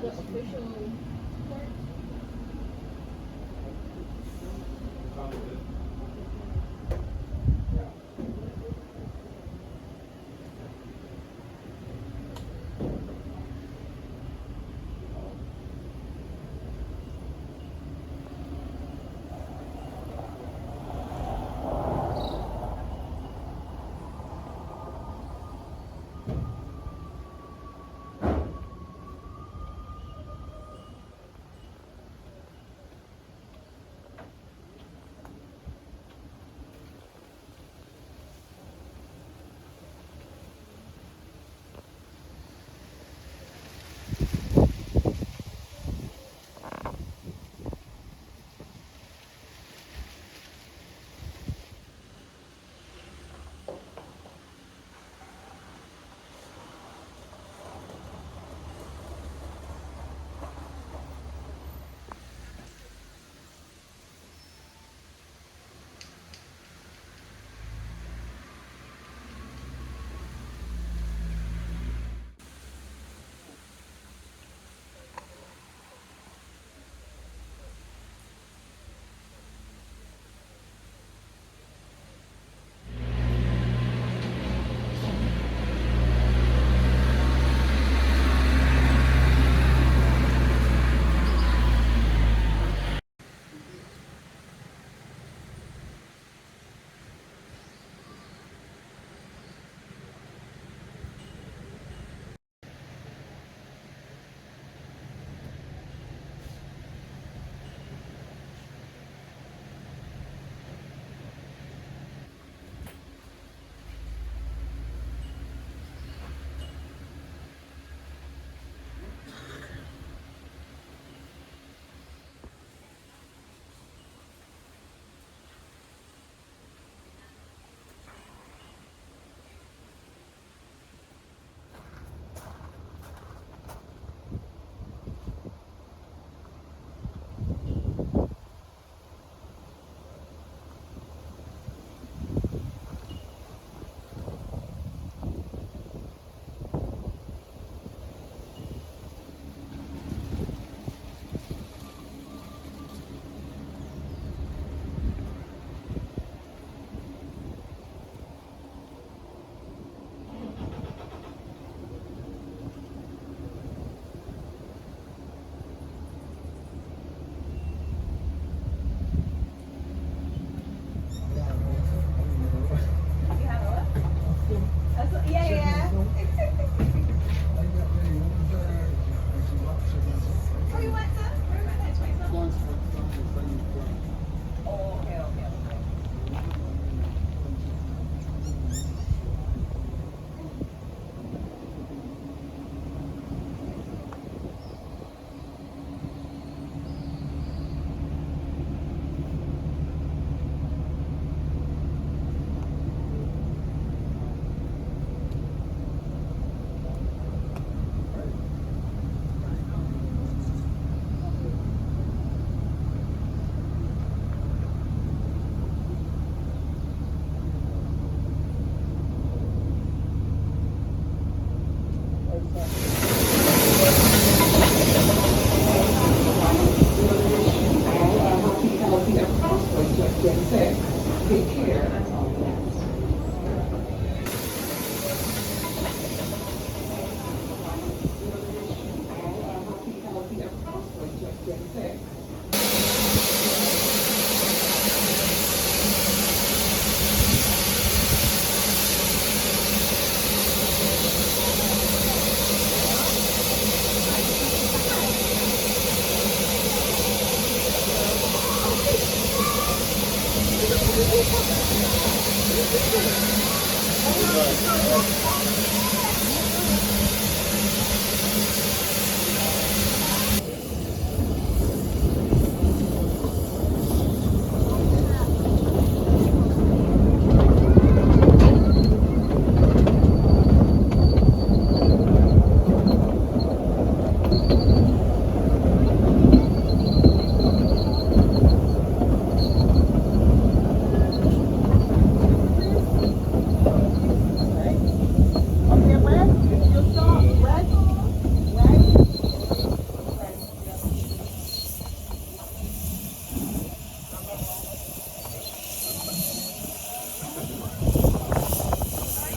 the official port?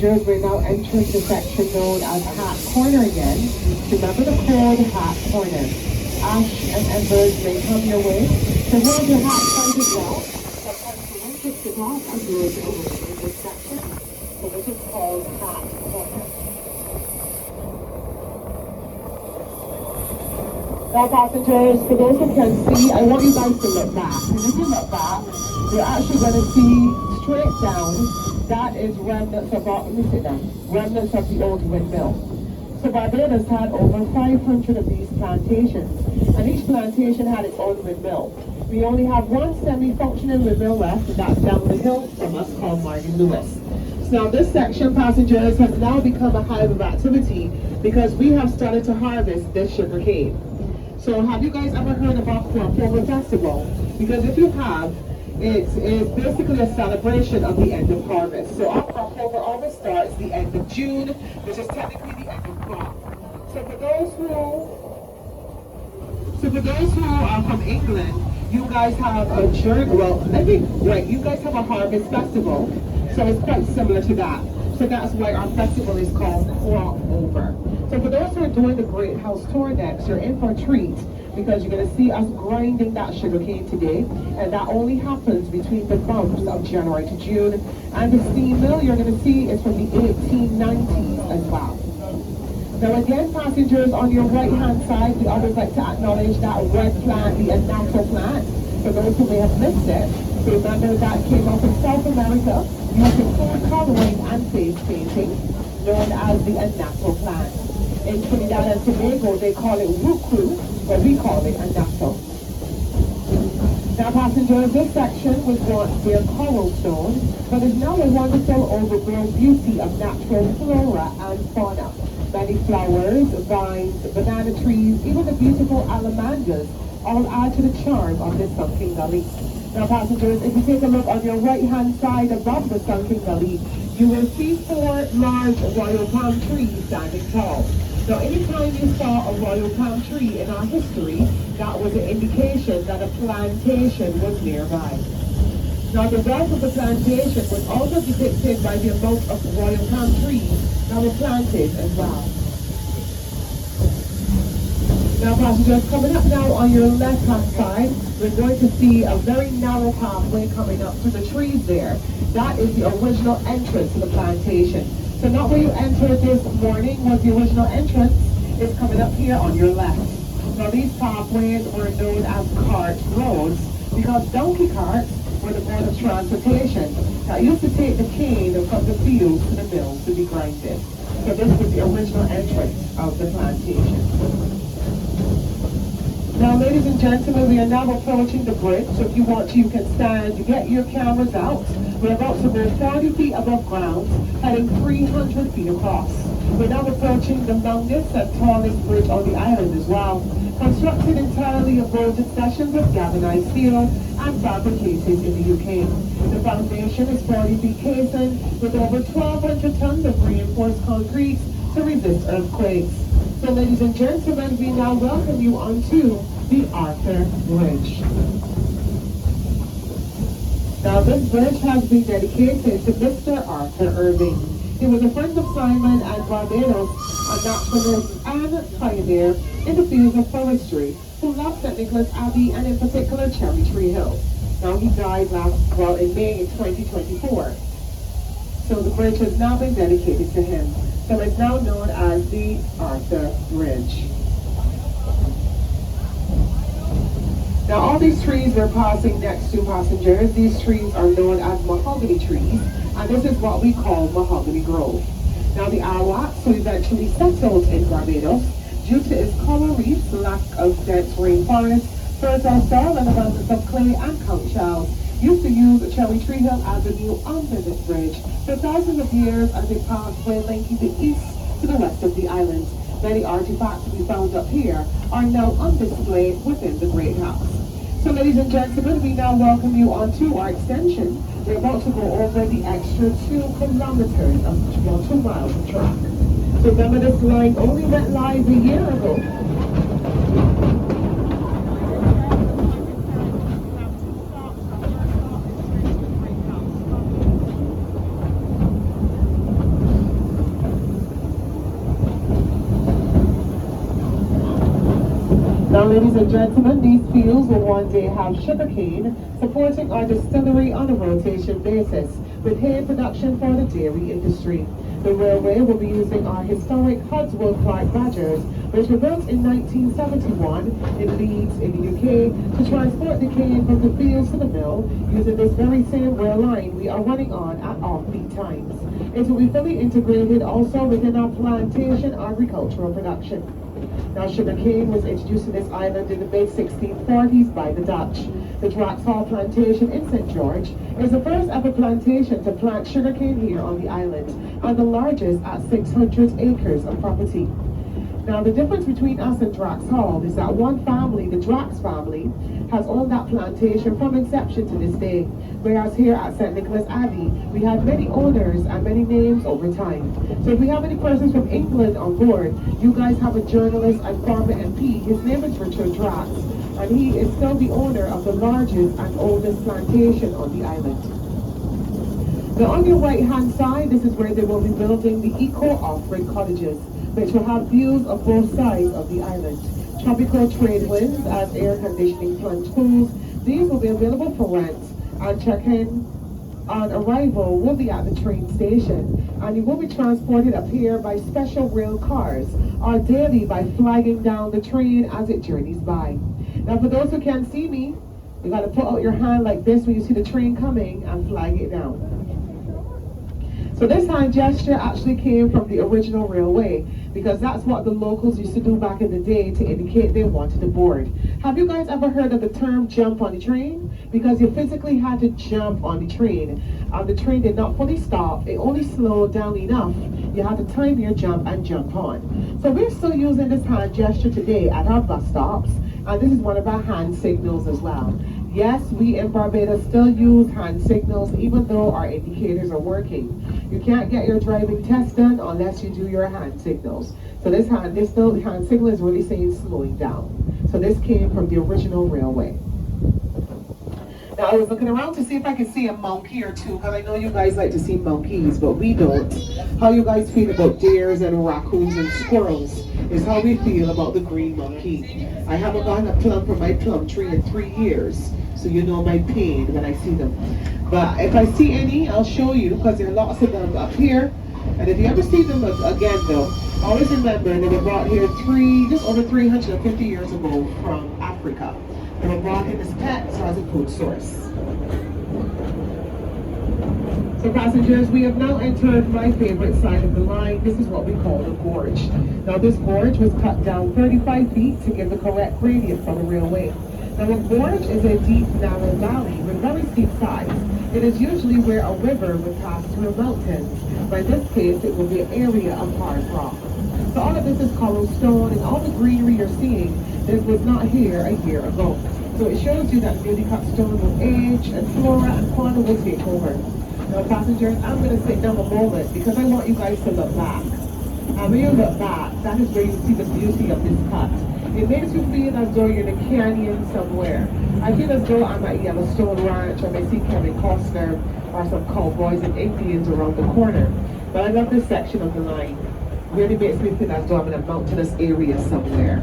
passengers, we're now entering the section known as Hat Corner again. Remember the code Hat Corner. Ash and embers may come your way, so hold your hat tight as well. Sometimes you won't get it off and do it over in this section, so this is called Hat Corner. Now passengers, for those who can see, I want you guys to look back. And if you look back, you're actually going to see straight down, that is remnants of remnants of the old windmill. So Barbados had over 500 of these plantations, and each plantation had its own windmill. We only have one semi-functioning windmill left, and that's down the hill from us called Martin Lewis. So now this section, passengers, has now become a hive of activity because we have started to harvest this sugar cane. So have you guys ever heard about Crop Festival? Because if you have, it is basically a celebration of the end of harvest. So our crop over always starts the end of June, which is technically the end of crop. So for those who are from England, you guys have a journey. Well, I think right, you guys have a harvest festival, so it's quite similar to that. So that's why our festival is called Crop Over. So for those who are doing the Great House Tour next, you're in for a treat because you're going to see us grinding that sugarcane today, and that only happens between the months of January to June. And the steam mill you're going to see is from the 1890s as well. Now again, passengers, on your right hand side, we always like to acknowledge that red plant, the inaugurated plant. For those who may have missed it, so remember that came up in South America using food coloring and face painting, known as the inaugurated plant. In Trinidad and Tobago, they call it wuku, but we call it inaugurated. Now passengers, this section was once their cobblestone, but is now a wonderful overgrown beauty of natural flora and fauna. Many flowers, vines, banana trees, even the beautiful alamanders all add to the charm of this sunken gully. Now passengers, if you take a look on your right hand side above the sunken gully, you will see 4 large royal palm trees standing tall. Now anytime you saw a royal palm tree in our history, that was an indication that a plantation was nearby. Now the wealth of the plantation was also depicted by the amount of royal palm trees that were planted as well. Now passengers, coming up now on your left hand side, we're going to see a very narrow pathway coming up to the trees there. That is the original entrance to the plantation. So not where you entered this morning was the original entrance. It's coming up here on your left. Now these pathways were known as cart roads because donkey carts were the mode of transportation that used to take the cane from the fields to the mills to be grinded. So this was the original entrance of the plantation. Now, ladies and gentlemen, we are now approaching the bridge, so if you want to, you can stand, get your cameras out. We're about to go 40 feet above ground, heading 300 feet across. We're now approaching the longest and tallest bridge on the island as well, constructed entirely of bolted sections of galvanized steel and fabricated in the UK. The foundation is 40 feet casing with over 1,200 tons of reinforced concrete to resist earthquakes. So ladies and gentlemen, we now welcome you onto the Arthur Bridge. Now this bridge has been dedicated to Mr. Arthur Irving. He was a friend of Simon and Barbados, a naturalist and pioneer in the fields of forestry, who loved St Nicholas Abbey and in particular Cherry Tree Hill. Now he died in May 2024. So the bridge has now been dedicated to him. So it's now known as the Arthur Bridge. Now all these trees we're passing next to, passengers, these trees are known as mahogany trees, and this is what we call mahogany grove. Now the Arawaks, who eventually settled in Barbados, due to its coral reefs, lack of dense rainforest, fertile soil and abundance of clay and conch shells, used to use Cherry Tree Hill Avenue under this bridge for thousands of years as a pathway linking the east to the west of the island. Many artifacts we found up here are now on display within the Great House. So ladies and gentlemen, we now welcome you onto our extension. We're about to go over the extra 2 kilometers of 2 miles of track. So remember, this line only went live a year ago. Ladies and gentlemen, these fields will one day have sugarcane supporting our distillery on a rotation basis, with hay production for the dairy industry. The railway will be using our historic Hodswell Clark Badgers, which were built in 1971 in Leeds in the UK, to transport the cane from the fields to the mill using this very same rail line we are running on at off-peak times. It will be fully integrated also within our plantation agricultural production. Now, sugarcane was introduced to this island in the mid-1640s by the Dutch. The Draxhall plantation in St George is the first ever plantation to plant sugarcane here on the island, and the largest at 600 acres of property. Now, the difference between us and Draxhall is that one family, the Drax family, has owned that plantation from inception to this day, whereas here at St Nicholas Abbey, we have many owners and many names over time. So if we have any persons from England on board, you guys have a journalist and former MP. His name is Richard Drax, and he is still the owner of the largest and oldest plantation on the island. Now, on your right-hand side, this is where they will be building the eco-offering cottages, which will have views of both sides of the island. Tropical trade winds as air conditioning plunge pools. These will be available for rent, and check-in on arrival will be at the train station, and you will be transported up here by special rail cars or daily by flagging down the train as it journeys by. Now, for those who can't see me, you got to put out your hand like this when you see the train coming and flag it down. So this hand gesture actually came from the original railway, because that's what the locals used to do back in the day to indicate they wanted to board. Have you guys ever heard of the term jump on the train? Because you physically had to jump on the train. The train did not fully stop, it only slowed down enough. You had to time your jump and jump on. So we're still using this hand gesture today at our bus stops, and this is one of our hand signals as well. Yes, we in Barbados still use hand signals even though our indicators are working. You can't get your driving test done unless you do your hand signals. So this hand signal is really saying slowing down. So this came from the original railway. Now, I was looking around to see if I could see a monkey or two, because I know you guys like to see monkeys, but we don't. How you guys feel about deers and raccoons and squirrels is how we feel about the green monkey. I haven't gotten a plum from my plum tree in 3 years, so you know my pain when I see them. But if I see any, I'll show you, because there are lots of them up here. And if you ever see them again though, always remember they were brought here just over 350 years ago from Africa. They were brought in as pets or as a food source. So passengers, we have now entered my favorite side of the line. This is what we call the gorge. Now this gorge was cut down 35 feet to give the correct gradient for the railway. Now a gorge is a deep, narrow valley with very steep sides. It is usually where a river would pass through mountains. But in this case, it will be an area of hard rock. So all of this is coral stone, and all the greenery you're seeing, this was not here a year ago. So it shows you that newly cut stone will age, and flora and fauna will take over. Now passengers, I'm going to sit down a moment because I want you guys to look back. And when you look back, that is where you see the beauty of this cut. It makes you feel as though you're in a canyon somewhere. I feel as though I'm at Yellowstone Ranch, or I see Kevin Costner or some cowboys and Indians around the corner. But I love this section of the line. It really makes me feel as though I'm in a mountainous area somewhere.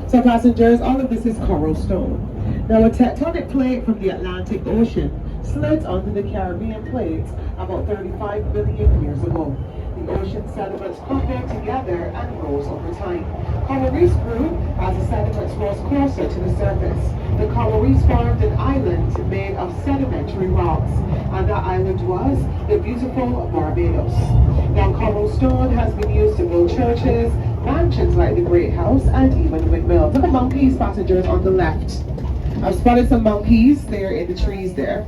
So passengers, all of this is coral stone. Now a tectonic plate from the Atlantic Ocean slid onto the Caribbean plates about 35 billion years ago. The ocean sediments crumbled together and rose over time. Coral reefs grew as the sediments rose closer to the surface. The coral reefs formed an island made of sedimentary rocks, and that island was the beautiful Barbados. Now coral stone has been used to build churches, mansions like the Great House, and even windmills. Look at monkeys, passengers, on the left. I've spotted some monkeys there in the trees there.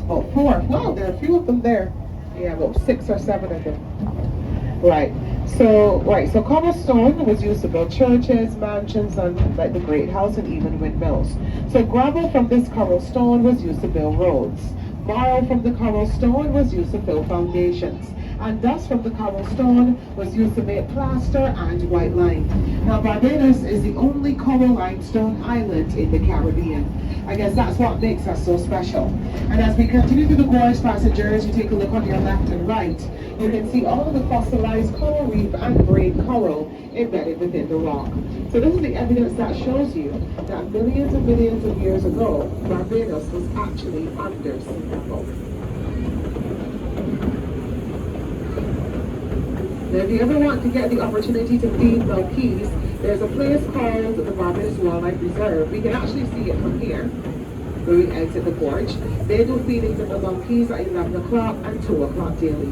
About 4. Wow, there are a few of them there. Yeah, about 6 or 7 of them. Right. So cobblestone was used to build churches, mansions, and like the Great House, and even windmills. So gravel from this coral stone was used to build roads. Marl from the coral stone was used to fill foundations. and dust from the cobblestone was used to make plaster and white lime. Now Barbados is the only coral limestone island in the Caribbean. I guess that's what makes us so special. And as we continue through the gorge, passengers, you take a look on your left and right, you can see all of the fossilized coral reef and braid coral embedded within the rock. So this is the evidence that shows you that millions and millions of years ago, Barbados was actually under sea level. Now, if you ever want to get the opportunity to feed monkeys, there's a place called the Barbados Wildlife Reserve. We can actually see it from here, where we exit the gorge. They do feedings of the monkeys at 11 o'clock and 2 o'clock daily.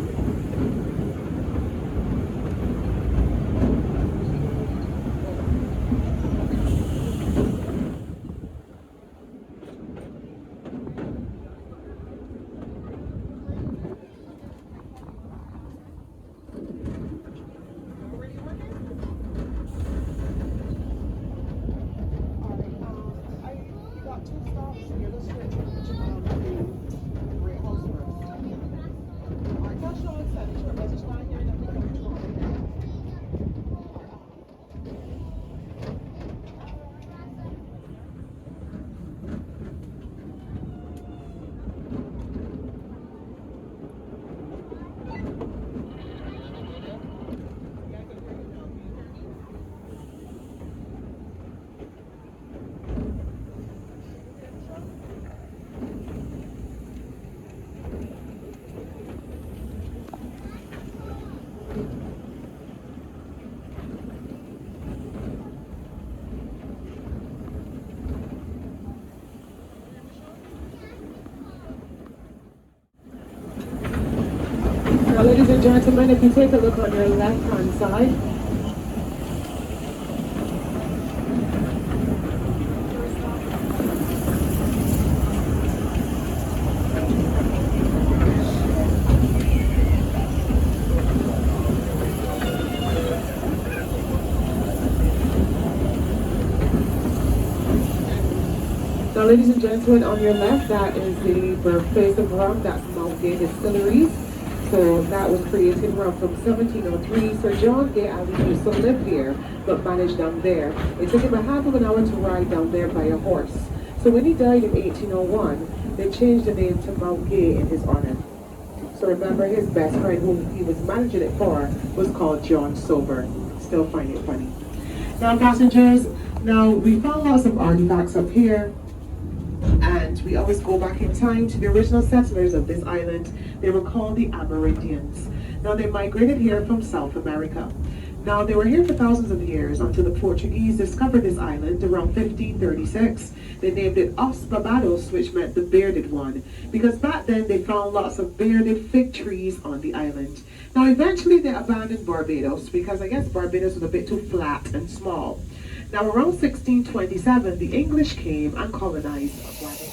Now, ladies and gentlemen, if you take a look on your left-hand side, ladies and gentlemen, on your left, that is the birthplace of rum. That's Mount Gay Distilleries. So that was created rum from 1703. Sir John Gay Abbey used to live here, but managed down there. It took him a half of an hour to ride down there by a horse. So when he died in 1801, they changed the name to Mount Gay in his honor. So remember, his best friend, whom he was managing it for, was called John Sober. Still find it funny. Now, passengers, we found lots of artifacts up here. And we always go back in time to the original settlers of this island. They were called the Aborigines. Now, they migrated here from South America. Now, they were here for thousands of years until the Portuguese discovered this island around 1536. They named it Os Barbados, which meant the bearded one, because back then they found lots of bearded fig trees on the island. Now, eventually they abandoned Barbados because I guess Barbados was a bit too flat and small. Now, around 1627, the English came and colonized Barbados.